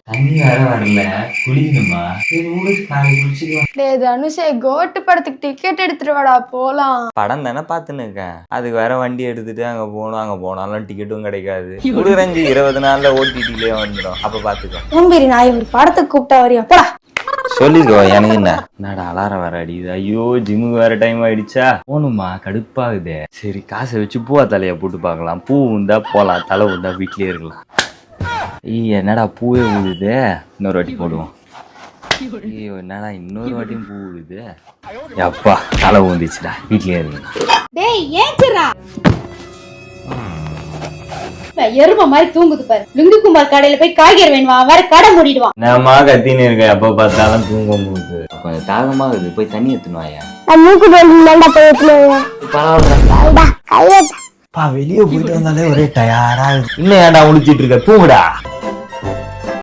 தண்ணி வேற வரல, குளிக்கணுமா? தனுஷே கோட்டு படத்துக்கு டிக்கெட் எடுத்துட்டு வாடா போலாம். படம் தானே பாத்துன்னு இருக்கேன், அதுக்கு வேற வண்டி எடுத்துட்டு அங்க போகணும். அங்க போனாலும் டிக்கெட்டும் கிடைக்காது. குடுறஞ்சு 20 நாள்ல ஓடிடிலே வந்துடும், அப்ப பாத்துக்கோ. நம்பி நான் ஒரு படத்துக்கு கூப்பிட்டா வரியா போடா. சொல்லிக்கோ, எனக்கு என்னடா அலாரம் வேற அடிக்குது. ஐயோ ஜிம்முக்கு வேற டைம் ஆயிடுச்சா, போகணுமா? கடுப்பாகுதே. சரி காசை வச்சு பூவா தலைய போட்டு பார்க்கலாம். பூ உந்தா போலாம், தலை உந்தா வீட்லயே இருக்கலாம். என்னடா பூவே ஊழுது, இன்னொரு வாட்டி போடுவோம். ஐயோ என்னடா இன்னொரு வாட்டியும் பூ ஊழுது. அப்பா தலை ஊந்துச்சுடா, வீட்லயே இருக்கலாம். டேய் ஏஞ்சிரா, எரும மாதிரி தூங்குது பாரு. லுங்கி குமார் கடையில போய் காய்கறி வேணுமா, வேற கடை மூடிடுவான். நாமா கத்தின்னு இருக்கேன், எப்ப பார்த்தாலும் தூங்க முடியுது. கொஞ்சம் தாகமா இருக்குது, போய் தண்ணி எடுத்துனுவாயா. பரவாயில்ல வெளியே போயிட்டு வந்தாலே ஒரே டயர்டா இருக்கு. இன்னும் ஏன்டா முடிச்சிட்டு இருக்க, தூங்குடா.